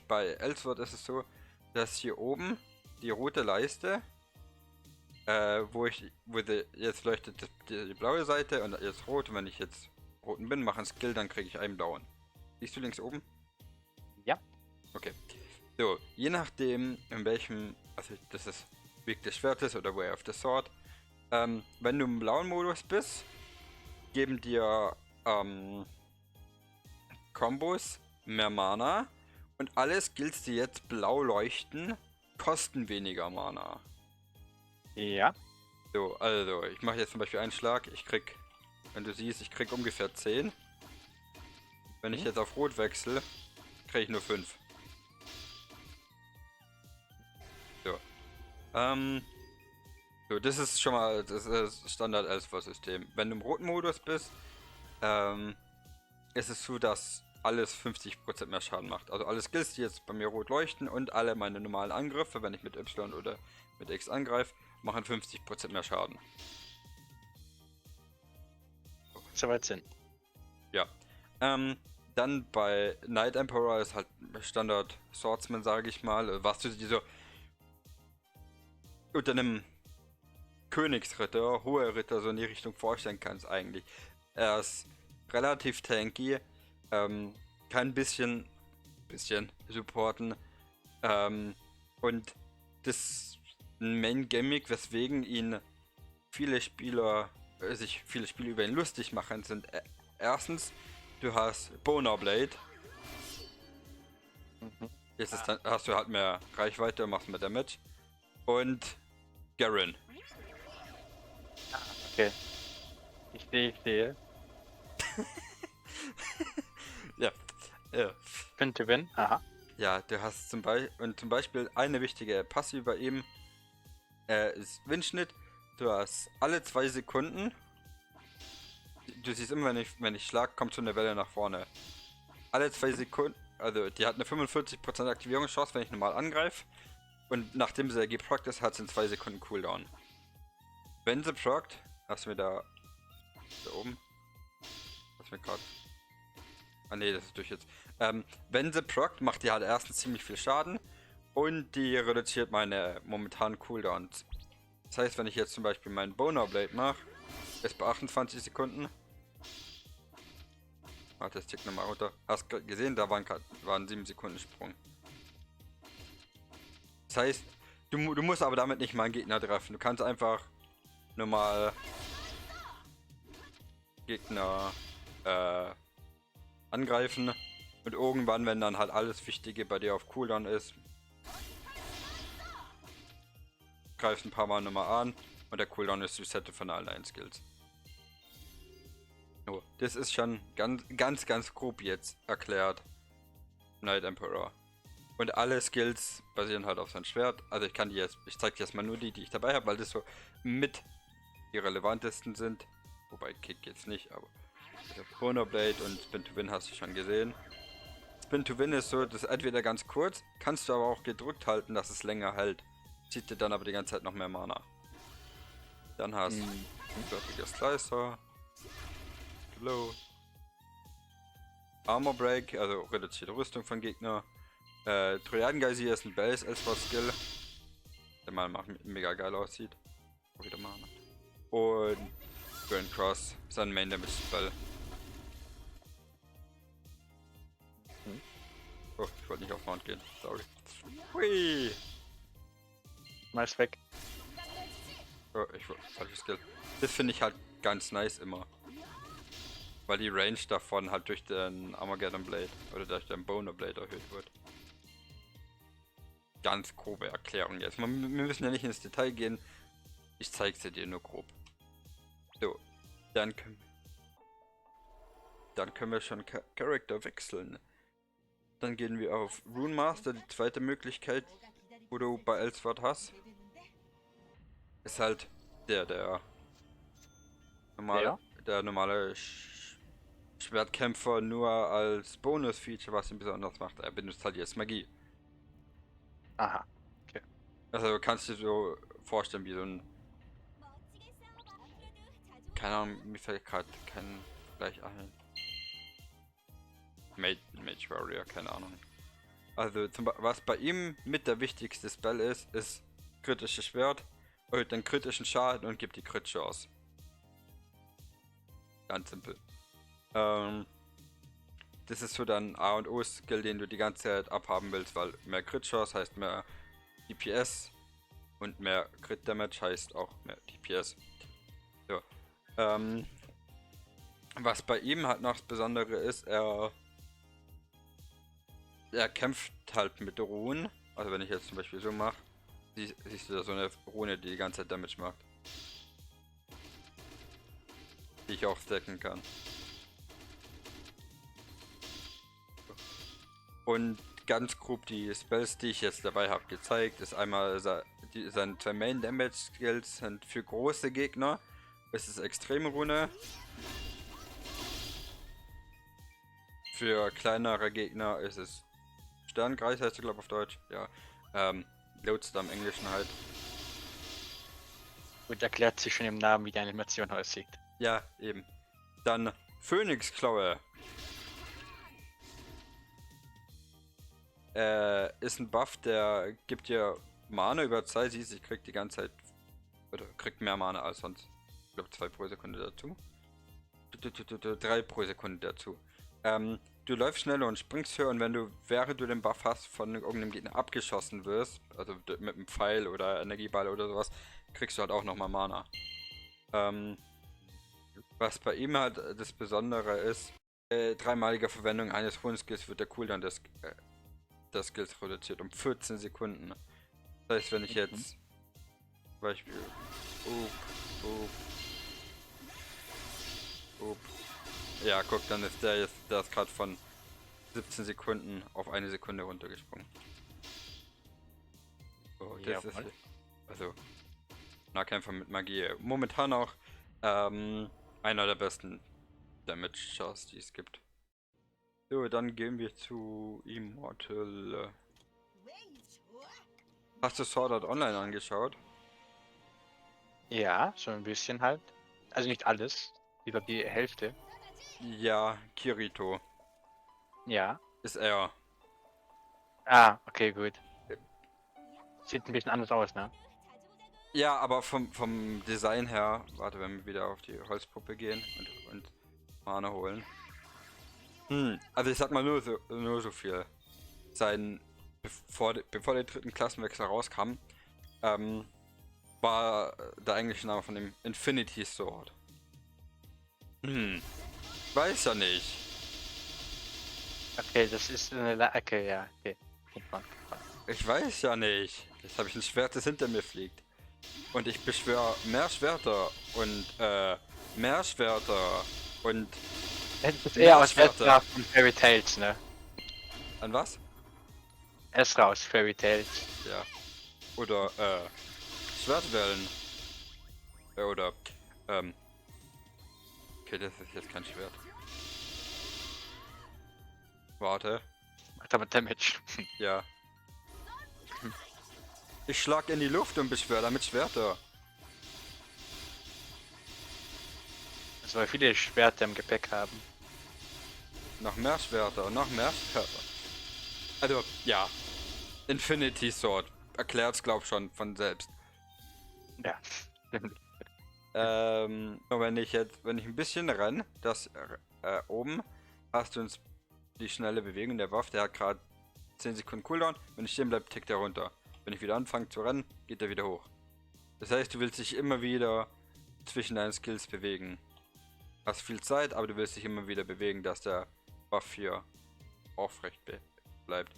bei Elsword ist es so, dass hier oben die rote Leiste, jetzt leuchtet die blaue Seite und jetzt rot. Und wenn ich jetzt roten bin, mache einen Skill, dann kriege ich einen blauen. Siehst du links oben? Ja. Okay. So, je nachdem, in welchem, also das ist Weg des Schwertes oder Way of the Sword, wenn du im blauen Modus bist, geben dir Kombos mehr Mana und alle Skills, die jetzt blau leuchten, kosten weniger Mana. Ja. So, also, ich mache jetzt zum Beispiel einen Schlag, ich krieg, wenn du siehst, ich krieg ungefähr 10. Wenn ich jetzt auf Rot wechsle, kriege ich nur 5. So. So, das ist schon mal das Standard Elsword-System. Wenn du im roten Modus bist, ist es so, dass alles 50% mehr Schaden macht. Also alle Skills, die jetzt bei mir rot leuchten und alle meine normalen Angriffe, wenn ich mit Y oder mit X angreife, machen 50% mehr Schaden. Soweit Sinn. Ja. Dann bei Night Emperor ist halt Standard Swordsman, sage ich mal, was du dir so unter einem Königsritter, hoher Ritter so in die Richtung vorstellen kannst eigentlich. Er ist relativ tanky, kann ein bisschen supporten, und das Main-Gimmick, weswegen ihn viele Spieler, sich viele Spiele über ihn lustig machen, sind erstens, du hast Boner Blade. Jetzt ist dann, hast du halt mehr Reichweite und machst mehr Damage. Und Garen. Okay. Ich sehe. Ja. Bin to win. Aha. Ja, du hast zum Beispiel eine wichtige Passive bei ihm ist Windschnitt. Du hast alle 2 Sekunden. Du siehst immer, wenn ich schlag, kommt so eine Welle nach vorne. Alle 2 Sekunden, also die hat eine 45% Aktivierungschance, wenn ich normal angreife. Und nachdem sie geprockt ist, hat sie in 2 Sekunden Cooldown. Wenn sie prockt, hast du mir da oben. Was mir gerade. Ah ne, das ist durch jetzt. Wenn sie prockt, macht die halt erstens ziemlich viel Schaden und die reduziert meine momentanen Cooldowns. Das heißt, wenn ich jetzt zum Beispiel meinen Boner Blade mache, ist bei 28 Sekunden. Warte, das tickt nochmal runter. Hast du gesehen, da waren 7 Sekunden Sprung. Das heißt, du musst aber damit nicht mal einen Gegner treffen. Du kannst einfach normal Gegner angreifen und irgendwann, wenn dann halt alles Wichtige bei dir auf Cooldown ist, greifst ein paar Mal nochmal an und der Cooldown ist resettet von allen deinen Skills. So, das ist schon ganz grob jetzt erklärt. Night Emperor. Und alle Skills basieren halt auf sein Schwert. Also ich zeige dir jetzt mal nur die ich dabei habe, weil das so mit die relevantesten sind. Wobei Kick jetzt nicht, aber Boner Blade und Spin to Win hast du schon gesehen. Spin to Win ist so, das ist entweder ganz kurz, kannst du aber auch gedrückt halten, dass es länger hält. Zieht dir dann aber die ganze Zeit noch mehr Mana. Dann hast du fertiger Slicer, Glow, Armor Break, also reduzierte Rüstung von Gegner. Trojangeysir ist ein Base Elsword Skill, der mal mega geil aussieht. Auch wieder Mana. Und Grand Cross ist ein Main Damage Spell. Oh, ich wollte nicht auf Mount gehen, sorry. Hui! Mal weg. Oh, falsches Skill. Das finde ich halt ganz nice immer. Weil die Range davon halt durch den Armageddon Blade oder durch den Boner Blade erhöht wird. Ganz grobe Erklärung jetzt. Wir müssen ja nicht ins Detail gehen. Ich zeige sie dir nur grob. So, dann können wir schon Charakter wechseln. Dann gehen wir auf Rune Master, die zweite Möglichkeit, wo du bei Elsword hast. Ist halt der normale Schwertkämpfer nur als Bonus-Feature, was ihn besonders macht. Er benutzt halt jetzt Magie. Aha. Okay. Also kannst du dir so vorstellen wie so ein... Keine Ahnung, mir fällt gerade kein Vergleich ein. Mage Warrior, keine Ahnung. Also was bei ihm mit der wichtigste Spell ist kritisches Schwert, erhöht den kritischen Schaden und gibt die Crit-Chance. Ganz simpel. Das ist so dann A und O Skill, den du die ganze Zeit abhaben willst, weil mehr Crit-Chance heißt mehr DPS und mehr Crit-Damage heißt auch mehr DPS. So. Was bei ihm halt noch das Besondere ist, er kämpft halt mit Runen. Also wenn ich jetzt zum Beispiel so mache, siehst du da so eine Rune, die ganze Zeit Damage macht. Die ich auch stacken kann. Und ganz grob die Spells, die ich jetzt dabei habe, gezeigt, ist einmal seine 2 Main Damage Skills sind für große Gegner. Es ist Extremrune. Für kleinere Gegner ist es Sternkreis, heißt er glaube auf Deutsch. Ja. Lodestar im Englischen halt. Und erklärt sich schon im Namen, wie die Animation aussieht. Ja, eben. Dann Phönixklaue. Ist ein Buff, der gibt dir Mana über Zeit. Siehst, ich krieg die ganze Zeit. Oder kriegt mehr Mana als sonst. Ich glaube 2 pro Sekunde dazu. 3 pro Sekunde dazu. Du läufst schneller und springst höher und wenn du, während du den Buff hast, von irgendeinem Gegner abgeschossen wirst, also mit einem Pfeil oder Energieball oder sowas, kriegst du halt auch nochmal Mana. Was bei ihm halt das Besondere ist, dreimalige Verwendung eines Runenskills wird der Cooldown des Skills reduziert um 14 Sekunden. Das heißt, wenn ich jetzt zum Beispiel ja, guck, dann ist der ist gerade von 17 Sekunden auf 1 Sekunde runtergesprungen. So, das ist also Nahkämpfer mit Magie. Momentan auch einer der besten Damage-Chars, die es gibt. So, dann gehen wir zu Immortal. Hast du Sword Art Online angeschaut? Ja, so ein bisschen halt. Also nicht alles, über die Hälfte. Ja, Kirito. Ja. Ist er. Ah, okay, gut. Sieht ein bisschen anders aus, ne? Ja, aber vom Design her, warte, wenn wir wieder auf die Holzpuppe gehen und Mana holen. Also ich sag mal nur so viel. Bevor der dritten Klassenwechsel rauskam, war der englische Name von dem Infinity Sword. Weiß ja nicht. Okay, das ist eine okay, ja, okay. Ich weiß ja nicht. Jetzt habe ich ein Schwert, das hinter mir fliegt. Und ich beschwöre mehr Schwerter und mehr Schwerter und Das ist eher aus Ezra von Fairy Tales, ne? an was? Ezra aus Fairy Tales. Ja. Oder Schwertwellen. Oder okay, das ist jetzt kein Schwert. Warte. Macht aber Damage. Ja. Ich schlag in die Luft und beschwöre damit Schwerter. Das soll viele Schwerter im Gepäck haben. Noch mehr Schwerter und noch mehr Schwerter. Also, ja. Infinity Sword. Erklärt's, glaub schon von selbst. Ja. Und wenn ich ein bisschen renne, oben hast du die schnelle Bewegung der Waffe, der hat gerade 10 Sekunden Cooldown. Wenn ich stehen bleibe, tickt er runter. Wenn ich wieder anfange zu rennen, geht er wieder hoch. Das heißt, du willst dich immer wieder zwischen deinen Skills bewegen. Hast viel Zeit, aber du willst dich immer wieder bewegen, dass der Buff hier aufrecht bleibt.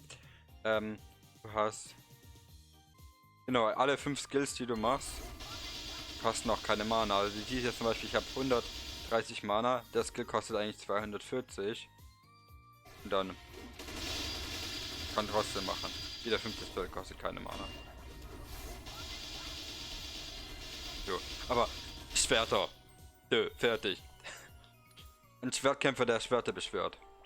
Du hast genau alle 5 Skills, die du machst, kosten noch keine Mana. Also die hier zum Beispiel, ich habe 130 Mana, der Skill kostet eigentlich 240. Und dann kann trotzdem machen. Jeder 5. Spell kostet keine Mana. So, aber Schwerter. Fertig. Ein Schwertkämpfer, der Schwerter beschwört.